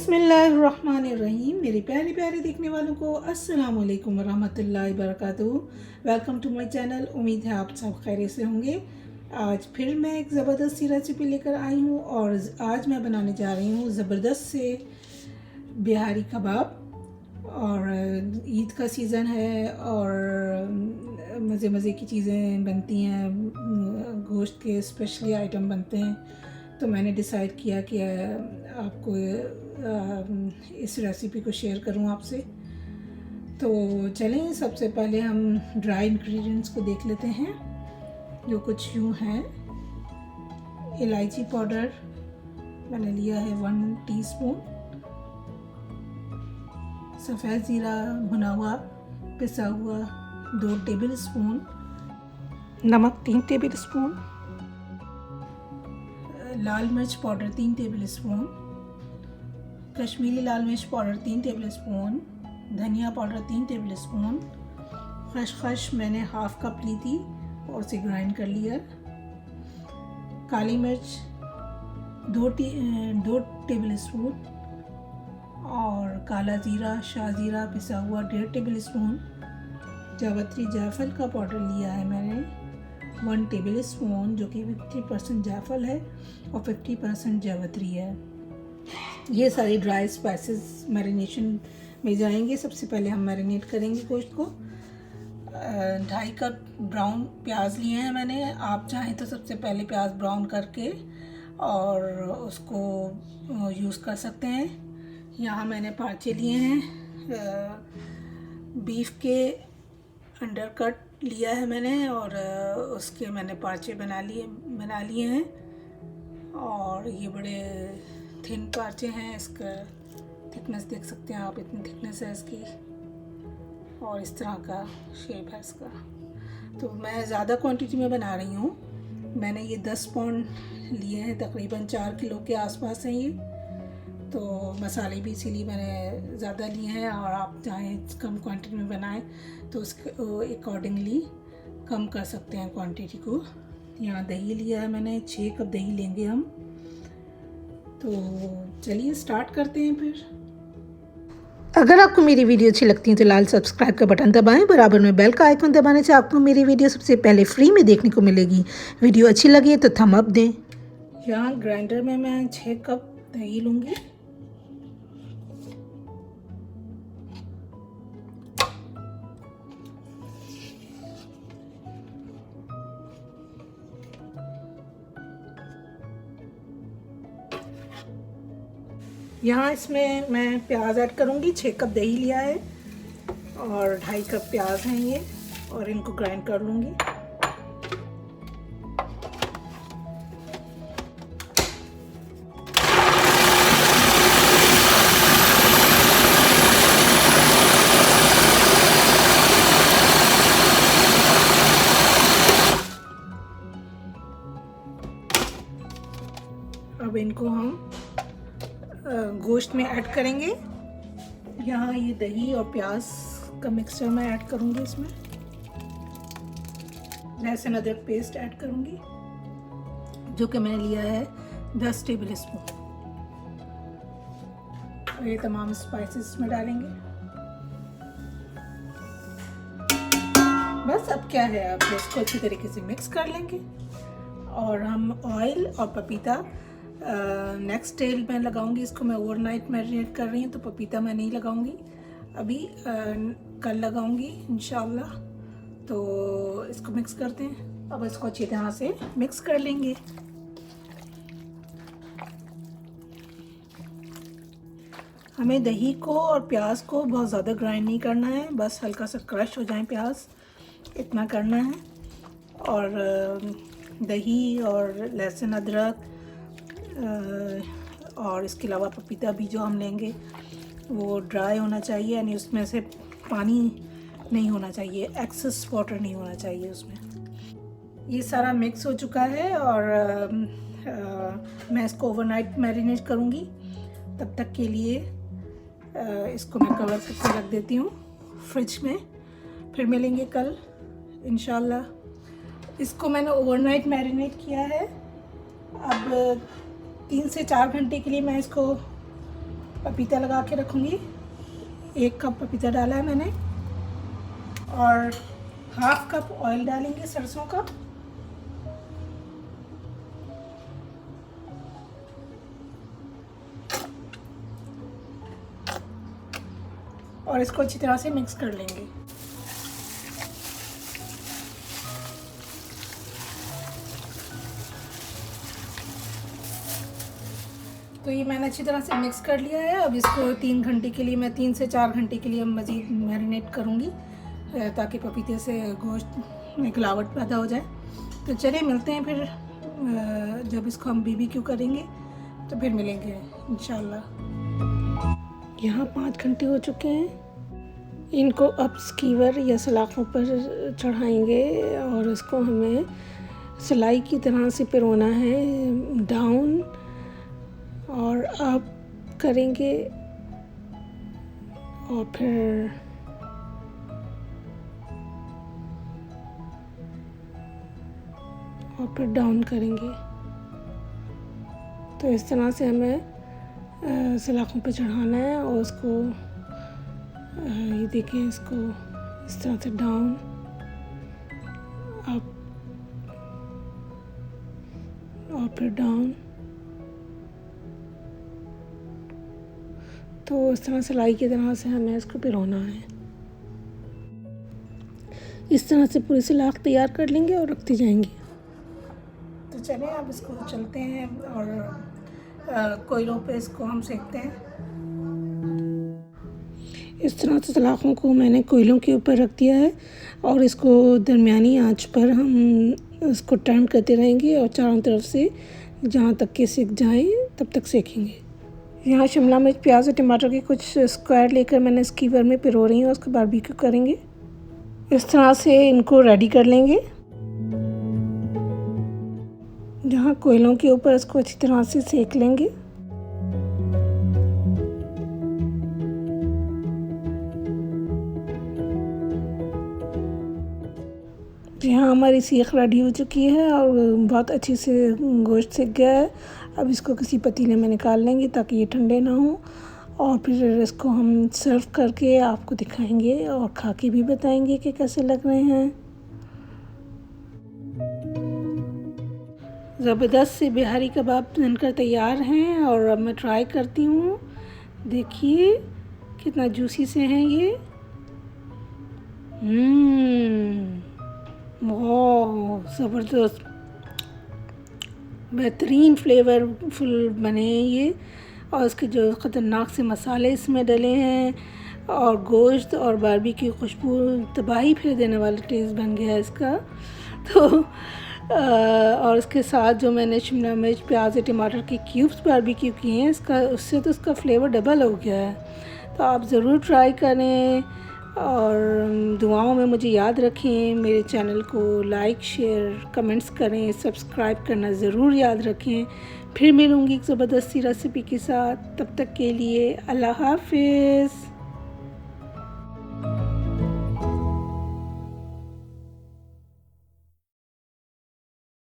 बिस्मिल्लाहिर्रहमानिर्रहीम। मेरे प्यारे प्यारे देखने वालों को अस्सलाम वालेकुम वरहमतुल्लाहि वबरकातुहू। Welcome to my channel. उम्मीद है आप सब खैरियत से होंगे। आज फिर मैं एक ज़बरदस्त सी रेसिपी लेकर आई हूँ और आज मैं बनाने जा रही हूँ ज़बरदस्त से बिहारी कबाब। और ईद का सीज़न है और मज़े मज़े की चीज़ें बनती हैं, गोश्त के स्पेशली आइटम बनते हैं। तो मैंने डिसाइड किया कि आपको इस रेसिपी को शेयर करूं आपसे। तो चलें, सबसे पहले हम ड्राई इंग्रेडिएंट्स को देख लेते हैं, जो कुछ यूँ हैं। इलायची पाउडर मैंने लिया है 1 टीस्पून, सफ़ेद ज़ीरा भुना हुआ पिसा हुआ 2 टेबल स्पून, नमक 3 टेबल स्पून, लाल मिर्च पाउडर 3 टेबल स्पून, कश्मीरी लाल मिर्च पाउडर 3 टेबल स्पून, धनिया पाउडर 3 टेबल स्पून, खसखस मैंने हाफ कप ली थी और उसे ग्राइंड कर लिया, काली मिर्च 2 टेबल स्पून और काला ज़ीरा शाहज़ीरा पिसा हुआ 1.5 टेबल स्पून, जावित्री जायफल का पाउडर लिया है मैंने 1 टेबल स्पून, जो कि 50% जायफल है और 50% जावित्री है। ये सारी ड्राई स्पाइसेस मैरिनेशन में जाएंगे। सबसे पहले हम मैरिनेट करेंगे गोश्त को। 2.5 कप ब्राउन प्याज लिए हैं मैंने। आप चाहें तो सबसे पहले प्याज ब्राउन करके और उसको यूज़ कर सकते हैं। यहाँ मैंने पाँचे लिए हैं। बीफ के अंडरकट लिया है मैंने और उसके मैंने पाँचे बना लिए हैं और ये बड़े थिन पाँचे हैं। इसका थिकनेस देख सकते हैं आप, इतनी थिकनेस है इसकी और इस तरह का शेप है इसका। तो मैं ज़्यादा क्वांटिटी में बना रही हूँ। मैंने ये 10 पाउंड लिए हैं, तकरीबन 4 किलो के आसपास हैं ये। तो मसाले भी इसीलिए मैंने ज़्यादा लिए हैं और आप चाहें कम क्वांटिटी में बनाएं तो उसके अकॉर्डिंगली कम कर सकते हैं क्वांटिटी को। यहाँ दही लिया है मैंने, 6 कप दही लेंगे हम। तो चलिए स्टार्ट करते हैं फिर। अगर आपको मेरी वीडियो अच्छी लगती है तो लाल सब्सक्राइब का बटन दबाएं, बराबर में बेल का आइकन दबाने से आपको मेरी वीडियो सबसे पहले फ्री में देखने को मिलेगी। वीडियो अच्छी लगी तो थम अप दें। यहाँ ग्राइंडर में मैं 6 कप दही लूँगी। यहाँ इसमें मैं प्याज ऐड करूँगी। 6 कप दही लिया है और 2.5 कप प्याज हैं ये, और इनको ग्राइंड कर लूँगी। अब इनको हम गोश्त में ऐड करेंगे। यहाँ ये दही और प्याज का मिक्सचर मैं ऐड करूँगी। इसमें लहसुन अदरक पेस्ट ऐड करूँगी, जो कि मैंने लिया है 10 टेबल स्पून। और ये तमाम स्पाइसेस में डालेंगे। बस अब क्या है, आप इसको अच्छी तरीके से मिक्स कर लेंगे। और हम ऑयल और पपीता नेक्स्ट डे मैं लगाऊंगी। इसको मैं ओवरनाइट मैरिनेट कर रही हूँ, तो पपीता मैं नहीं लगाऊंगी अभी, कल लगाऊंगी इंशाल्लाह। तो इसको मिक्स करते हैं। अब इसको अच्छी तरह से मिक्स कर लेंगे। हमें दही को और प्याज को बहुत ज़्यादा ग्राइंड नहीं करना है, बस हल्का सा क्रश हो जाए प्याज, इतना करना है। और दही और लहसुन अदरक और इसके अलावा पपीता भी जो हम लेंगे वो ड्राई होना चाहिए, यानी उसमें से पानी नहीं होना चाहिए, एक्सेस वाटर नहीं होना चाहिए उसमें। ये सारा मिक्स हो चुका है और मैं इसको ओवरनाइट मैरिनेट करूँगी। तब तक के लिए इसको मैं कवर करके रख देती हूँ फ्रिज में। फिर मिलेंगे कल इंशाल्लाह। इसको मैंने ओवरनाइट मैरिनेट किया है। अब 3 से 4 घंटे के लिए मैं इसको पपीता लगा के रखूँगी। 1 कप पपीता डाला है मैंने और ½ कप ऑयल डालेंगे सरसों का। और इसको अच्छी तरह से मिक्स कर लेंगे। तो ये मैंने अच्छी तरह से मिक्स कर लिया है। अब इसको 3 घंटे के लिए, मैं 3 से 4 घंटे के लिए मज़ीद मैरिनेट करूँगी ताकि पपीते से गोश्त में गलावट पैदा हो जाए। तो चलिए मिलते हैं फिर जब इसको हम BBQ करेंगे तो फिर मिलेंगे इंशाल्लाह। यहाँ 5 घंटे हो चुके हैं। इनको अब स्कीवर या सलाखों पर चढ़ाएंगे और इसको हमें सिलाई की तरह से पिरोना है डाउन और अप करेंगे और फिर डाउन करेंगे। तो इस तरह से हमें सलाखों पे चढ़ाना है और उसको ये देखें, इसको इस तरह से डाउन अप और फिर डाउन। तो इस तरह सिलाई की तरह से हमें इसको पिरोना है। इस तरह से पूरी सलाख तैयार कर लेंगे और रखते जाएंगे। तो चलें अब इसको चलते हैं और कोयलों पे इसको हम सेकते हैं। इस तरह से सलाखों को मैंने कोयलों के ऊपर रख दिया है और इसको दरमियानी आंच पर हम इसको टर्न करते रहेंगे और चारों तरफ से जहाँ तक के सिक जाए तब तक सेकेंगे। यहाँ शिमला मिर्च, प्याज और टमाटर के कुछ स्क्वायर लेकर मैंने स्कीवर में पिरो रही हूँ, उसको बारबेक्यू करेंगे। इस तरह से इनको रेडी कर लेंगे। जहाँ कोयलों के ऊपर इसको अच्छी तरह से सेक लेंगे। यहाँ हमारी सीख रेडी हो चुकी है और बहुत अच्छी से गोश्त सेक गया है। अब इसको किसी पतीले में निकाल लेंगे ताकि ये ठंडे ना हो और फिर इसको हम सर्व करके आपको दिखाएंगे और खा के भी बताएंगे कि कैसे लग रहे हैं। ज़बरदस्त से बिहारी कबाब बनकर तैयार हैं और अब मैं ट्राई करती हूँ। देखिए कितना जूसी से हैं ये। वाह, ज़बरदस्त, बेहतरीन फ्लेवरफुल बने हैं ये। और इसके जो ख़तरनाक से मसाले इसमें डले हैं और गोश्त और बारबेक्यू खुशबू तबाही फेर देने वाला टेस्ट बन गया है इसका। तो और इसके साथ जो मैंने शिमला मिर्च, प्याज और टमाटर के क्यूब्स बारबेक्यू किए हैं, उससे तो इसका फ्लेवर डबल हो गया है। तो आप ज़रूर ट्राई करें और दुआओं में मुझे याद रखें। मेरे चैनल को लाइक, शेयर, कमेंट्स करें, सब्सक्राइब करना ज़रूर याद रखें। फिर मिलूँगी एक ज़बरदस्ती रेसिपी के साथ। तब तक के लिए अल्लाह हाफ़िज़।